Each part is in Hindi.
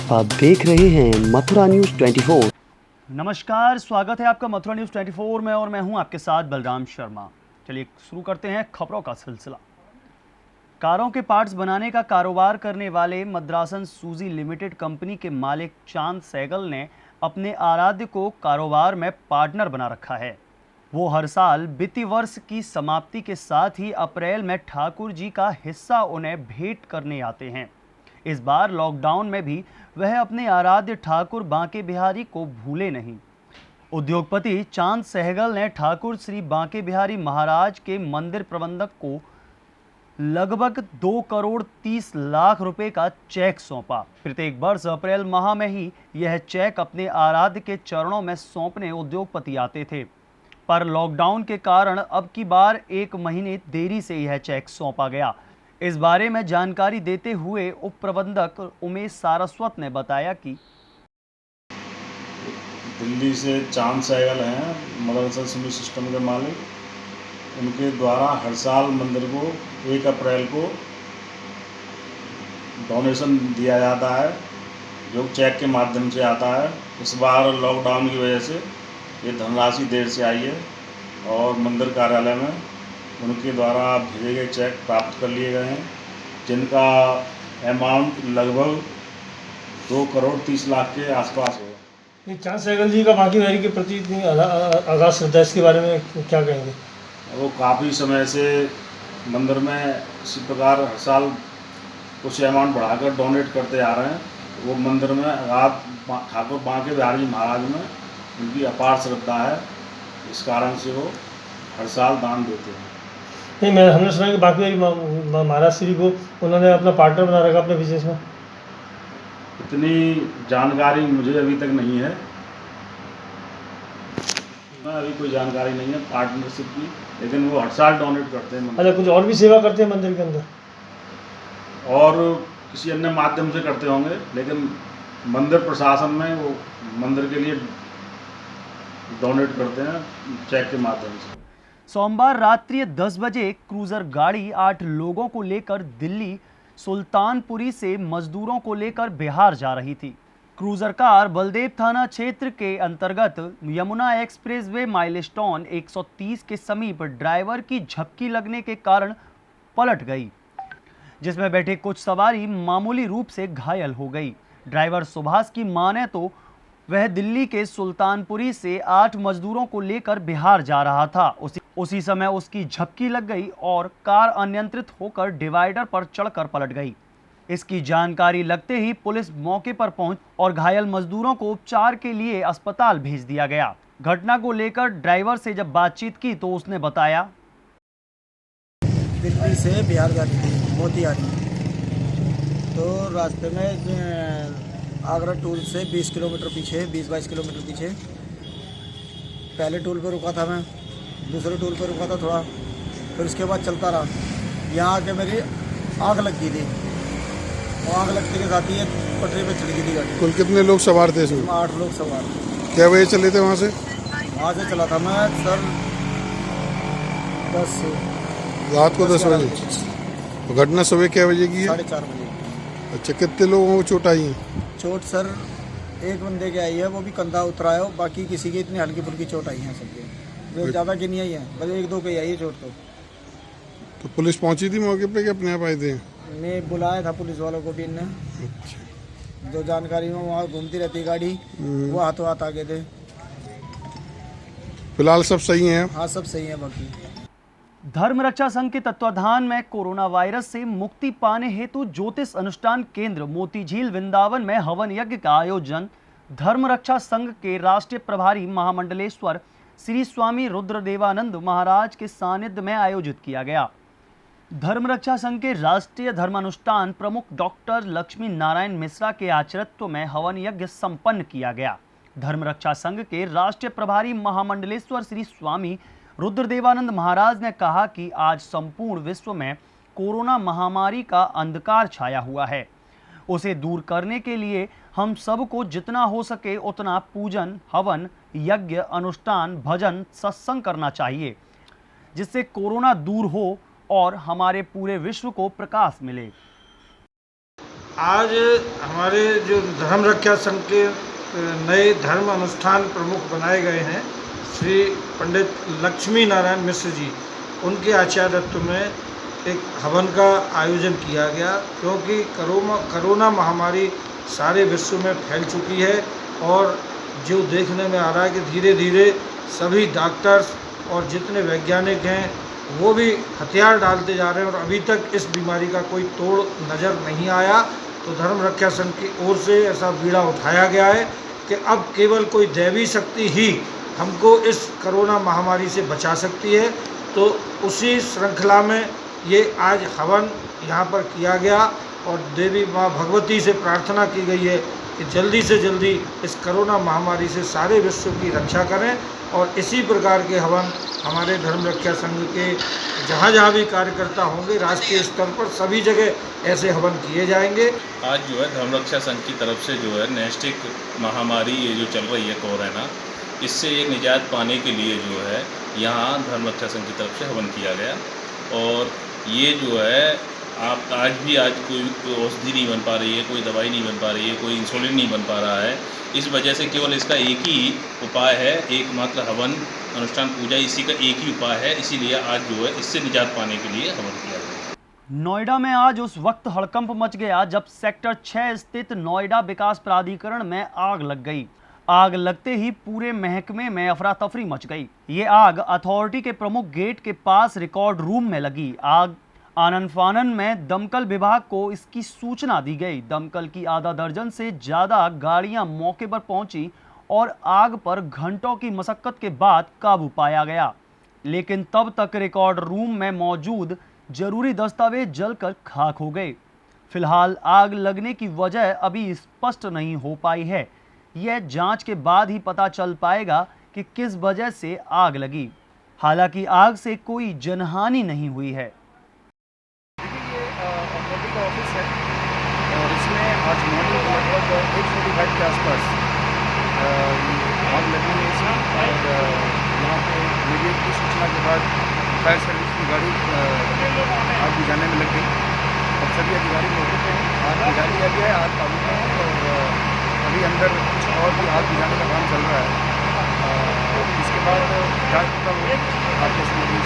आप देख रहे हैं मथुरा न्यूज़ 24। नमस्कार, स्वागत है आपका मथुरा न्यूज़ 24 में और मैं हूं आपके साथ बलराम शर्मा। चलिए शुरू करते हैं खबरों का सिलसिला। कारों के पार्ट्स बनाने का कारोबार करने वाले मद्रासन सूजी लिमिटेड कंपनी के मालिक चांद सहगल ने अपने आराध्य को कारोबार में पार्टनर बना रखा है। वो हर साल वित्तीय वर्ष की समाप्ति के साथ ही अप्रैल में ठाकुर जी का हिस्सा उन्हें भेंट करने आते हैं। इस बार लॉकडाउन में भी वह अपने आराध्य ठाकुर बांके बिहारी को भूले नहीं। उद्योगपति चांद सहगल ने ठाकुर श्री बांके बिहारी महाराज के मंदिर प्रबंधक को लगभग 2 करोड़ 30 लाख रुपए का चेक सौंपा। प्रत्येक वर्ष अप्रैल माह में ही यह चेक अपने आराध्य के चरणों में सौंपने उद्योगपति आते थे, पर लॉकडाउन के कारण अब की बार 1 महीने देरी से यह चेक सौंपा गया। इस बारे में जानकारी देते हुए उप प्रबंधक उमेश सारस्वत ने बताया कि दिल्ली से चांद सहगल हैं मदरसा सिमी सिस्टम के मालिक। उनके द्वारा हर साल मंदिर को 1 अप्रैल को डोनेशन दिया जाता है, जो चेक के माध्यम से आता है। इस बार लॉकडाउन की वजह से ये धनराशि देर से आई है और मंदिर कार्यालय में उनके द्वारा भेजे गए चेक प्राप्त कर लिए गए हैं, जिनका अमाउंट लगभग 2 करोड़ 30 लाख के आसपास होगा। ये चांद सहगल जी का बांके बिहारी के प्रति इतनी आगाज श्रद्धा, इसके बारे में क्या कहेंगे? वो काफ़ी समय से मंदिर में इसी प्रकार हर साल कुछ अमाउंट बढ़ाकर डोनेट करते आ रहे हैं। वो मंदिर में ठाकुर बांके बिहारी जी महाराज में उनकी अपार श्रद्धा है, इस कारण से वो हर साल दान देते हैं। नहीं, हमने सुना कि बांके बिहारी महाराज श्री को उन्होंने अपना पार्टनर बना रखा अपने बिजनेस में। इतनी जानकारी मुझे अभी तक नहीं है, अभी कोई जानकारी नहीं है पार्टनरशिप की, लेकिन वो हर साल डोनेट करते हैं। अच्छा, कुछ और भी सेवा करते हैं मंदिर के अंदर? और किसी अन्य माध्यम से करते होंगे, लेकिन मंदिर प्रशासन में वो मंदिर के लिए डोनेट करते हैं चेक के माध्यम से। सोमवार रात्रि 10 बजे क्रूजर गाड़ी 8 लोगों को लेकर दिल्ली सुल्तानपुरी से मजदूरों को लेकर बिहार जा रही थी। क्रूजर कार बलदेव थाना क्षेत्र के अंतर्गत यमुना एक्सप्रेसवे माइलस्टोन 130 के समीप ड्राइवर की झपकी लगने के कारण पलट गई, जिसमें बैठे कुछ सवारी मामूली रूप से घायल हो गई। ड्राइवर सुभाष की माने तो वह दिल्ली के सुल्तानपुरी से 8 मजदूरों को लेकर बिहार जा रहा था। उसी समय उसकी झपकी लग गई और कार अनियंत्रित होकर डिवाइडर पर चढ़कर पलट गई। इसकी जानकारी लगते ही पुलिस मौके पर पहुंच और घायल मजदूरों को उपचार के लिए अस्पताल भेज दिया गया। घटना को लेकर ड्राइवर से जब बातचीत की तो उसने बताया, दिल्ली से बिहार जानी थी मोतिहारी, तो रास्ते में आगरा टोल से 20 किलोमीटर पीछे 20-22 किलोमीटर पीछे पहले टोल पर रुका था, मैं दूसरे टोल पर रुका था थोड़ा, फिर उसके बाद चलता रहा। यहाँ आके मेरी आग लग गई थी, और आग लगते के साथ ही पटरी पे चढ़ गई थी गाड़ी। कुल कितने लोग सवार थे इसमें? 8 लोग सवार थे। क्या बजे चले थे वहाँ से? वहाँ से चला था मैं सर 10 से रात को 10 बजे। तो घटना सुबह क्या बजे की है? 4:30 बजे। अच्छा, कितने लोगों को चोट आई है? चोट सर एक बंदे के आई है, वो भी कंधा उतरा है, बाकी किसी की इतनी हल्की फुल्की चोट आई है सबके, ज़्यादा की नहीं आई है, बस 1-2 की आई है चोट। तो पुलिस पहुंची थी मौके पे कि अपने आप आए थे? मैं बुलाया था पुलिस वालों को भी इनने। अच्छा। जो जानकारी में वहाँ घूमती रहती गाड़ी, वो हाथों हाथ आगे थे। फिलहाल सब सही है? हाँ, सब सही है। बाकी धर्म रक्षा संघ के तत्वाधान में कोरोना वायरस से मुक्ति पाने हेतु ज्योतिष अनुष्ठान केंद्र मोतीझील वृंदावन में हवन यज्ञ का आयोजन धर्म रक्षा संघ के राष्ट्रीय प्रभारी महामंडलेश्वर श्री स्वामी रुद्रदेवानंद महाराज के सानिध्य में आयोजित किया गया। धर्म रक्षा संघ के राष्ट्रीय धर्मानुष्ठान प्रमुख डॉक्टर लक्ष्मी नारायण मिश्रा के आचरत्व में हवन यज्ञ संपन्न किया गया। धर्म रक्षा संघ के राष्ट्रीय प्रभारी महामंडलेश्वर श्री स्वामी रुद्रदेवानंद महाराज ने कहा कि आज संपूर्ण विश्व में कोरोना महामारी का अंधकार छाया हुआ है। उसे दूर करने के लिए हम सबको जितना हो सके उतना पूजन, हवन, यज्ञ, अनुष्ठान, भजन, सत्संग करना चाहिए, जिससे कोरोना दूर हो और हमारे पूरे विश्व को प्रकाश मिले। आज हमारे जो धर्म रक्षा संघ के नए धर्म अनुष्ठान प्रमुख बनाए गए हैं श्री पंडित लक्ष्मी नारायण मिश्र जी, उनके आचार्यत्व में एक हवन का आयोजन किया गया, क्योंकि कोरोना महामारी सारे विश्व में फैल चुकी है और जो देखने में आ रहा है कि धीरे धीरे सभी डॉक्टर्स और जितने वैज्ञानिक हैं वो भी हथियार डालते जा रहे हैं और अभी तक इस बीमारी का कोई तोड़ नज़र नहीं आया। तो धर्म रक्षा संघ की ओर से ऐसा बीड़ा उठाया गया है कि अब केवल कोई दैवी शक्ति ही हमको इस कोरोना महामारी से बचा सकती है। तो उसी श्रृंखला में ये आज हवन यहाँ पर किया गया और देवी माँ भगवती से प्रार्थना की गई है कि जल्दी से जल्दी इस कोरोना महामारी से सारे विश्व की रक्षा करें। और इसी प्रकार के हवन हमारे धर्म रक्षा संघ के जहाँ जहाँ भी कार्यकर्ता होंगे राष्ट्रीय स्तर पर सभी जगह ऐसे हवन किए जाएंगे। आज जो है धर्म रक्षा संघ की तरफ से जो है नैष्टिक महामारी ये जो चल रही है कोरोना, इससे एक निजात पाने के लिए जो है यहाँ धर्म रक्षा संघ की तरफ से हवन किया गया। और ये जो है आज कोई औषधि नहीं बन पा रही है, कोई दवाई नहीं बन पा रही है, कोई इंसुलिन नहीं बन पा रहा है। इस वजह से केवल इसका एक ही उपाय है, एकमात्र हवन अनुष्ठान पूजा इसी का एक ही उपाय है। इसीलिए आज जो है इससे निजात पाने के लिए हवन किया गया। नोएडा में आज उस वक्त हड़कंप मच गया जब सेक्टर 6 स्थित नोएडा विकास प्राधिकरण में आग लग गई। आग लगते ही पूरे महकमे में अफरा तफरी मच गई। ये आग अथॉरिटी के प्रमुख गेट के पास रिकॉर्ड रूम में लगी। आग आनन फानन में दमकल विभाग को इसकी सूचना दी गई। दमकल की आधा दर्जन से ज़्यादा गाड़ियां मौके पर पहुंची और आग पर घंटों की मशक्कत के बाद काबू पाया गया, लेकिन तब तक रिकॉर्ड रूम में मौजूद जरूरी दस्तावेज जलकर खाक हो गए। फिलहाल आग लगने की वजह अभी स्पष्ट नहीं हो पाई है। यह जांच के बाद ही पता चल पाएगा कि किस वजह से आग लगी। हालांकि आग से कोई जनहानि नहीं हुई है। का ऑफिस है और इसमें आज मॉर्निंग लगभग 8:45 के आसपास आग लगी है इसमें। और यहाँ पे मीडिया की सूचना के बाद फायर सर्विस की गाड़ी आग बुझाने में लग गई और सभी अधिकारी मौके पे हैं। आग बुझा लिया गया है, आग काबू में है और अभी अंदर कुछ और भी आग बुझाने का काम चल रहा है। इसके बाद जांच का आग कैसे लगी।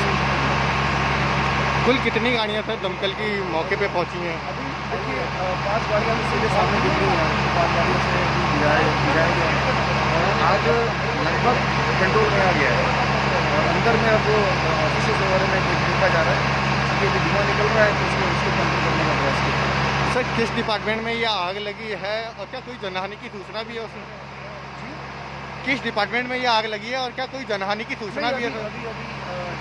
कुल कितनी गाड़ियाँ सर दमकल की मौके पे पहुँची हैं? अभी देखिए 5 गाड़ियाँ सीधे सामने दिख रही हैं, 5 गाड़ियों से बुझाया गया है और आग लगभग कंट्रोल में आ गया है और अंदर में अब ऑफिस वगैरह में देखा जा रहा है कि अभी धुआं निकल रहा है तो उसको कंट्रोल करने का प्रयास किया। सर किस डिपार्टमेंट में ये आग लगी है और क्या कोई जनहानि की सूचना भी है उसमें? किस डिपार्टमेंट में ये आग लगी है और क्या कोई जनहानि की सूचना भी है? अभी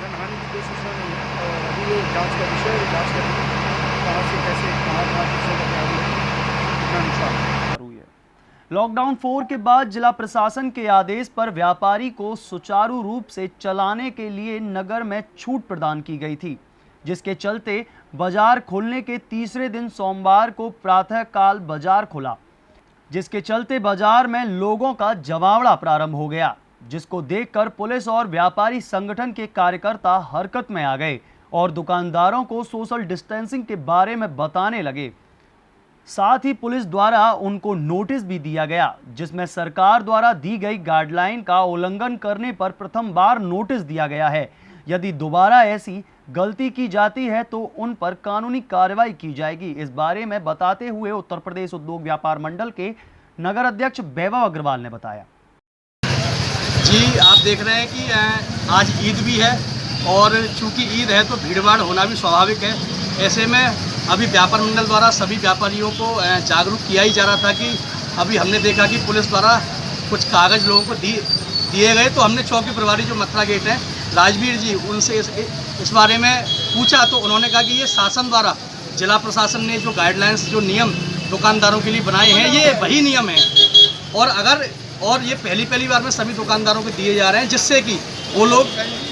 जनहानि की कोई सूचना नहीं है और अभी ये जांच का विषय है, जांच करेंगे कहाँ से कैसे कहाँ कितना नुकसान हुई है। लॉकडाउन 4 के बाद जिला प्रशासन के आदेश पर व्यापारी को सुचारू रूप से चलाने के लिए नगर में छूट प्रदान की गई थी, जिसके चलते बाजार खोलने के तीसरे दिन सोमवार को प्रातःकाल बाजार खुला, जिसके चलते बाजार में लोगों का जमावड़ा प्रारंभ हो गया, जिसको देखकर पुलिस और व्यापारी संगठन के कार्यकर्ता हरकत में आ गए और दुकानदारों को सोशल डिस्टेंसिंग के बारे में बताने लगे। साथ ही पुलिस द्वारा उनको नोटिस भी दिया गया, जिसमें सरकार द्वारा दी गई गाइडलाइन का उल्लंघन करने पर प्रथम बार नोटिस दिया गया है। यदि दोबारा ऐसी गलती की जाती है तो उन पर कानूनी कार्रवाई की जाएगी। इस बारे में बताते हुए उत्तर प्रदेश उद्योग व्यापार मंडल के नगर अध्यक्ष वैभव अग्रवाल ने बताया। जी आप देख रहे हैं कि आज ईद भी है और चूंकि ईद है तो भीड़भाड़ होना भी स्वाभाविक है। ऐसे में अभी व्यापार मंडल द्वारा सभी व्यापारियों को जागरूक किया ही जा रहा था कि अभी हमने देखा कि पुलिस द्वारा कुछ कागज़ लोगों को दिए गए, तो हमने चौकी प्रभारी जो मथुरा गेट हैं राजवीर जी, उनसे इस बारे में पूछा तो उन्होंने कहा कि ये शासन द्वारा जिला प्रशासन ने जो गाइडलाइंस जो नियम दुकानदारों के लिए बनाए हैं ये वही नियम है और ये पहली बार में सभी दुकानदारों को दिए जा रहे हैं, जिससे कि वो लोग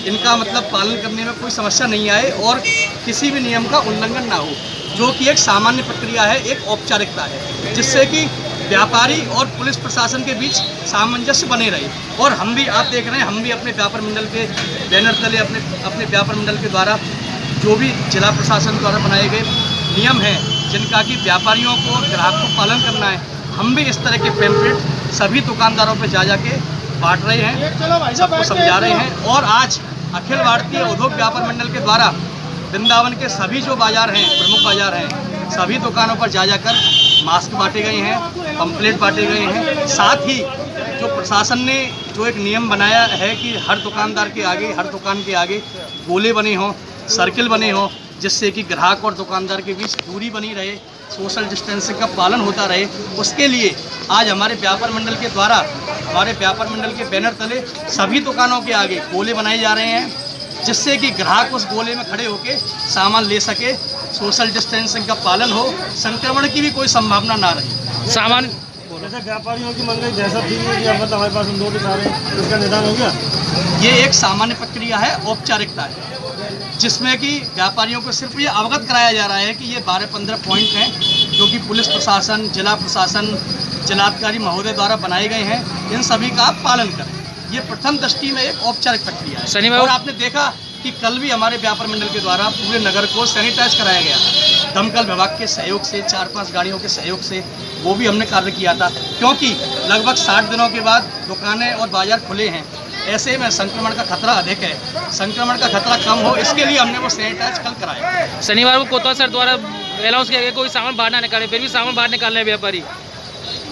इनका मतलब पालन करने में कोई समस्या नहीं आए और किसी भी नियम का उल्लंघन ना हो, जो कि एक सामान्य प्रक्रिया है, एक औपचारिकता है, जिससे कि व्यापारी और पुलिस प्रशासन के बीच सामंजस्य बने रहे। और हम भी आप देख रहे हैं, हम भी अपने व्यापार मंडल के बैनर तले अपने व्यापार मंडल के द्वारा जो भी जिला प्रशासन द्वारा बनाए गए नियम हैं जिनका कि व्यापारियों को, ग्राहक को पालन करना है, हम भी इस तरह के पैम्पलेट सभी दुकानदारों पर जा के बांट रहे हैं, सबको समझा रहे हैं। और आज अखिल भारतीय उद्योग व्यापार मंडल के द्वारा वृंदावन के सभी जो बाजार हैं, प्रमुख बाजार हैं, सभी दुकानों पर जा जाकर मास्क बांटे गए हैं, पंपलेट बांटे गए हैं। साथ ही जो प्रशासन ने जो एक नियम बनाया है कि हर दुकानदार के आगे, हर दुकान के आगे गोले बने हों, सर्किल बने हों, जिससे कि ग्राहक और दुकानदार के बीच दूरी बनी रहे, सोशल डिस्टेंसिंग का पालन होता रहे, उसके लिए आज हमारे व्यापार मंडल के द्वारा, हमारे व्यापार मंडल के बैनर तले सभी दुकानों के आगे गोले बनाए जा रहे हैं, जिससे कि ग्राहक उस गोले में खड़े होकर सामान ले सके, सोशल डिस्टेंसिंग का पालन हो, संक्रमण की भी कोई संभावना ना रहे। सामान जैसे व्यापारियों की मंगनी जैसा थी कि अब हमारे पास नोटिस आ रहे हैं, उसका निदान हो गया। ये एक सामान्य प्रक्रिया है, औपचारिकता है, जिसमें कि व्यापारियों को सिर्फ ये अवगत कराया जा रहा है कि ये 12-15 पॉइंट हैं जो कि पुलिस प्रशासन, जिला प्रशासन, जिलाधिकारी महोदय द्वारा बनाए गए हैं, इन सभी का आप पालन करें। ये प्रथम दृष्टि में एक औपचारिक प्रक्रिया है। शनिवार और आपने देखा कि कल भी हमारे व्यापार मंडल के द्वारा पूरे नगर को सैनिटाइज कराया गया, दमकल विभाग के सहयोग से, 4-5 गाड़ियों के सहयोग से, वो भी हमने कार्य किया था, क्योंकि लगभग 60 दिनों के बाद दुकानें और बाजार खुले हैं। ऐसे में संक्रमण का खतरा अधिक है, संक्रमण का खतरा कम हो, इसके लिए हमने वो सैनिटाइज कल कराया। शनिवार को कोतवाल सर द्वारा अनाउंस किया गया कोई सामान बाहर ना निकाले, फिर भी सामान बाहर निकाल रहे हैं व्यापारी।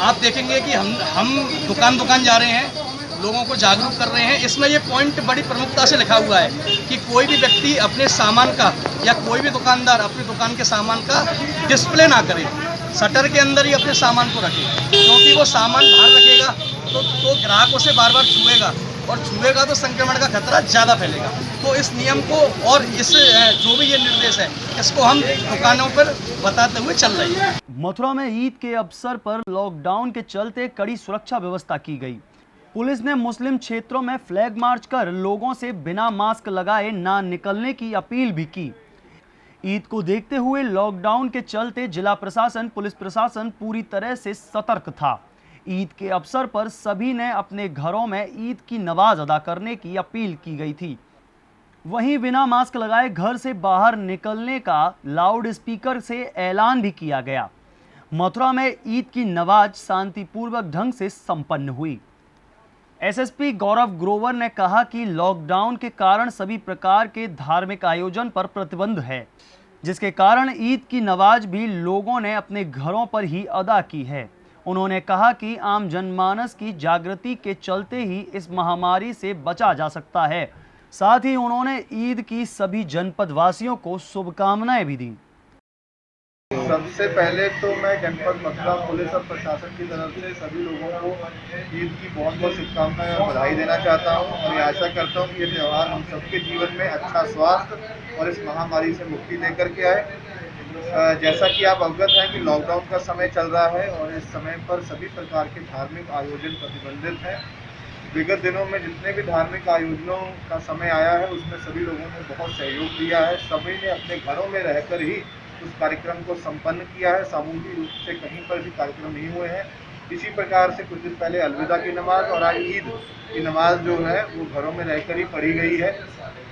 आप देखेंगे कि हम दुकान दुकान जा रहे हैं, लोगों को जागरूक कर रहे हैं। इसमें ये पॉइंट बड़ी प्रमुखता से लिखा हुआ है कि कोई भी व्यक्ति अपने सामान का या कोई भी दुकानदार अपनी दुकान के सामान का डिस्प्ले ना करे, शटर के अंदर ही अपने सामान को रखे, क्योंकि वो सामान बाहर रखेगा तो ग्राहक उसे बार बार छुएगा, और छुएगा तो संक्रमण का खतरा ज़्यादा फैलेगा। तो इस नियम को और इस जो भी ये निर्देश है, इसको हम दुकानों पर बताते हुए चल रहे हैं। मथुरा में ईद के अवसर पर लॉकडाउन के चलते कड़ी सुरक्षा व्यवस्था की गई। पुलिस ने मुस्लिम क्षेत्रों में फ्लैग मार्च कर लोगों से बिना मास्क लगाए ना निकलने की अपील भी की। ईद को देखते हुए लॉकडाउन के चलते जिला प्रशासन, पुलिस प्रशासन पूरी तरह से सतर्क था। ईद के अवसर पर सभी ने अपने घरों में ईद की नमाज अदा करने की अपील की गई थी। वहीं बिना मास्क लगाए घर से बाहर निकलने का लाउड स्पीकर से ऐलान भी किया गया। मथुरा में ईद की नमाज शांतिपूर्वक ढंग से संपन्न हुई। एसएसपी गौरव ग्रोवर ने कहा कि लॉकडाउन के कारण सभी प्रकार के धार्मिक आयोजन पर प्रतिबंध है, जिसके कारण ईद की नमाज भी लोगों ने अपने घरों पर ही अदा की है। उन्होंने कहा कि आम जनमानस की जागृति के चलते ही इस महामारी से बचा जा सकता है। साथ ही उन्होंने ईद की सभी जनपद वासियों को शुभकामनाएं भी दी। सबसे पहले तो मैं जनपद मथुरा पुलिस और प्रशासन की तरफ से सभी लोगों को ईद की बहुत बहुत शुभकामनाएं और बधाई देना चाहता हूं, और ये आशा करता हूं कि ये त्यौहार हम सबके जीवन में अच्छा स्वास्थ्य और इस महामारी से मुक्ति लेकर के आए। जैसा कि आप अवगत हैं कि लॉकडाउन का समय चल रहा है और इस समय पर सभी प्रकार के धार्मिक आयोजन प्रतिबंधित हैं। विगत दिनों में जितने भी धार्मिक आयोजनों का समय आया है उसमें सभी लोगों ने बहुत सहयोग दिया है। सभी ने अपने घरों में रहकर ही उस कार्यक्रम को संपन्न किया है। सामूहिक रूप से कहीं पर भी कार्यक्रम नहीं हुए हैं। इसी प्रकार से कुछ दिन पहले अलविदा की नमाज और आज ईद की नमाज जो है वो घरों में रहकर ही पढ़ी गई है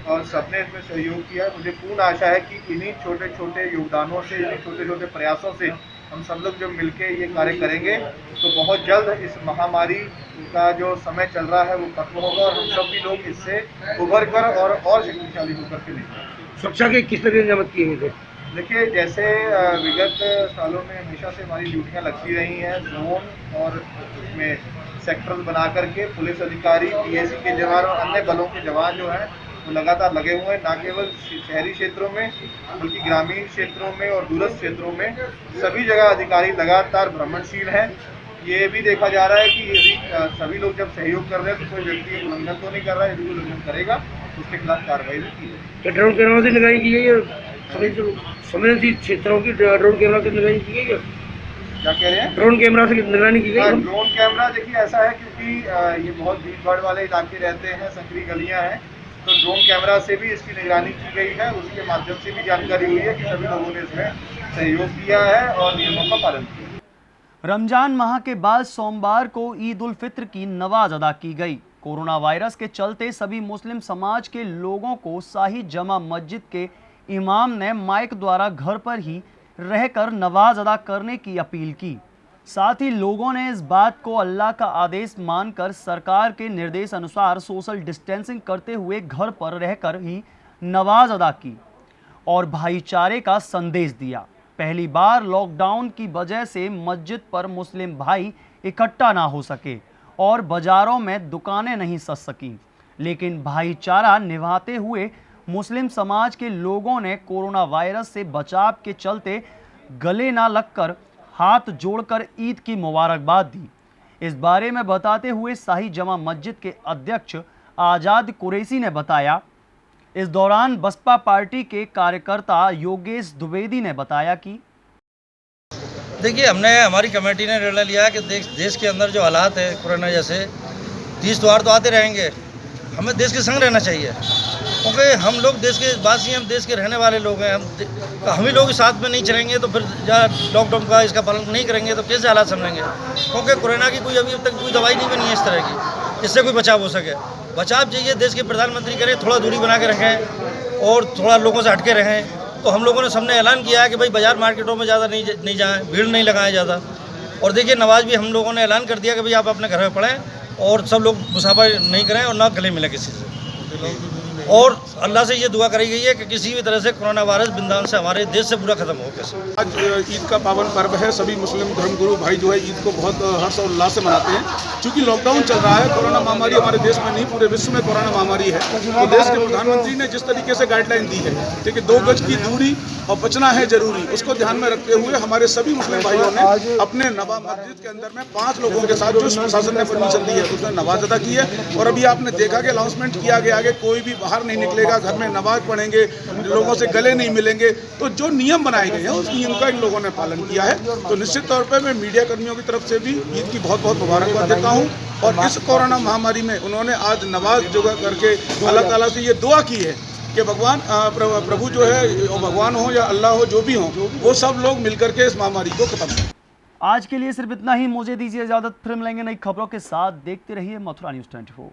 और सबने इसमें सहयोग किया। मुझे पूर्ण आशा है कि इन्हीं छोटे छोटे योगदानों से, इन्हीं छोटे छोटे प्रयासों से हम सब लोग जब मिलके ये कार्य करेंगे तो बहुत जल्द इस महामारी का जो समय चल रहा है वो खत्म होगा और हम सब भी लोग इससे उभर कर और शक्तिशाली होकर के निकलेंगे। सुरक्षा के किस तरह इंतजाम किए गए थे? देखिए, जैसे विगत सालों में हमेशा से हमारी ड्यूटियाँ लगती रही हैं, जोन और उसमें सेक्टर्स बना करके पुलिस अधिकारी, पीएसी के जवान और अन्य बलों के जवान जो हैं वो लगातार लगे हुए हैं, ना केवल शहरी क्षेत्रों में बल्कि ग्रामीण क्षेत्रों में और दूरस्थ क्षेत्रों में सभी जगह अधिकारी लगातार भ्रमणशील हैं। ये भी देखा जा रहा है कि यदि सभी लोग जब सहयोग कर रहे हैं तो कोई व्यक्ति उल्लंघन तो नहीं कर रहा है, यदि उल्लंघन करेगा तो उसके खिलाफ कार्रवाई भी की जाएगी। ड्रोन कैमरा से निगरानी की गई है, संवेदनशील क्षेत्रों की ड्रोन कैमरा से निगरानी की गई है। क्या कह रहे हैं? ड्रोन कैमरा से निगरानी की गई है। ड्रोन कैमरा देखिए ऐसा है क्योंकि ये बहुत भीड़ भाड़ वाले इलाके रहते हैं, संकरी गलियां हैं, तो ड्रोन कैमरा से भी इसकी निगरानी की गई है। उसके माध्यम से भी जानकारी हुई है कि सभी लोगों ने इसमें सहयोग किया है और नियमों का पालन किया। रमजान माह के बाद सोमवार को ईद उल फित्र की नमाज अदा की गई। कोरोना वायरस के चलते सभी मुस्लिम समाज के लोगों को शाही जमा मस्जिद के इमाम ने माइक द्वारा घर पर ही रहकर नमाज अदा करने की अपील की। साथ ही लोगों ने इस बात को अल्लाह का आदेश मानकर सरकार के निर्देश अनुसार सोशल डिस्टेंसिंग करते हुए घर पर रहकर ही नमाज अदा की और भाईचारे का संदेश दिया। पहली बार लॉकडाउन की वजह से मस्जिद पर मुस्लिम भाई इकट्ठा ना हो सके और बाजारों में दुकानें नहीं सज सकीं, लेकिन भाईचारा निभाते हुए मुस्लिम समाज के लोगों ने कोरोना वायरस से बचाव के चलते गले ना लगकर हाथ जोड़कर ईद की मुबारकबाद दी। इस बारे में बताते हुए शाही जमा मस्जिद के अध्यक्ष आज़ाद कुरैशी ने बताया, इस दौरान बसपा पार्टी के कार्यकर्ता योगेश द्विवेदी ने बताया कि देखिए, हमारी कमेटी ने निर्णय लिया कि देश के अंदर जो हालात है कोरोना जैसे 30 त्योहार तो आते रहेंगे, हमें देश के संग रहना चाहिए, क्योंकि हम लोग देश के वासी हैं, हम देश के रहने वाले लोग हैं। हम ही लोग साथ में नहीं चलेंगे तो फिर लॉकडाउन का इसका पालन नहीं करेंगे तो कैसे हालात संभलेंगे, क्योंकि कोरोना की कोई अभी तक कोई दवाई नहीं बनी है इस तरह की, इससे कोई बचाव हो सके। बचाव चाहिए, देश के प्रधानमंत्री करें, थोड़ा दूरी बना के रखें और थोड़ा लोगों से हटके रहें। तो हम लोगों ने सबने ऐलान किया है कि भाई बाज़ार मार्केटों में ज़्यादा नहीं जाएँ, भीड़ नहीं लगाएं ज़्यादा। और देखिए, नमाज भी हम लोगों ने ऐलान कर दिया कि भाई आप अपने घर में पढ़ें और सब लोग मुसाफा नहीं करें और ना गले मिले किसी से। और अल्लाह से ये दुआ करी गई है कि किसी भी तरह से कोरोना वायरस बिंदान से हमारे देश से पूरा खत्म हो। कैसे आज ईद का पावन पर्व है, सभी मुस्लिम धर्मगुरु भाई जो है ईद को बहुत हर्ष और उल्लास से मनाते हैं। क्योंकि लॉकडाउन चल रहा है, कोरोना महामारी हमारे देश में नहीं पूरे विश्व में कोरोना महामारी है, तो देश के प्रधानमंत्री ने जिस तरीके से गाइडलाइन दी है कि 2 गज की दूरी और बचना है जरूरी, उसको ध्यान में रखते हुए हमारे सभी मुस्लिम भाइयों ने अपने नवाब मस्जिद के अंदर में 5 लोगों के साथ जो प्रशासन ने परमिशन दी है उसमें नमाज अदा की है। और अभी आपने देखा कि अनाउंसमेंट किया गया कि कोई भी बाहर नहीं निकलेगा, घर में नमाज पढ़ेंगे, लोगों से गले नहीं मिलेंगे। तो जो नियम बनाए गए हैं उस नियम का इन लोगों ने पालन किया है। तो निश्चित तौर पर मैं मीडिया कर्मियों की तरफ से भी ईद की बहुत बहुत मुबारकबाद देता हूँ। और इस कोरोना महामारी में उन्होंने आज नमाज जोगा करके अल्लाह ताला से ये दुआ की है कि भगवान प्रभु जो है, भगवान हो या अल्लाह हो, जो भी हो, वो सब लोग मिलकर के इस महामारी को खत्म करें। आज के लिए सिर्फ इतना ही। मुझे दीजिए इजाजत, फिर मिलेंगे नई खबरों के साथ। देखते रहिए मथुरा न्यूज़ 24।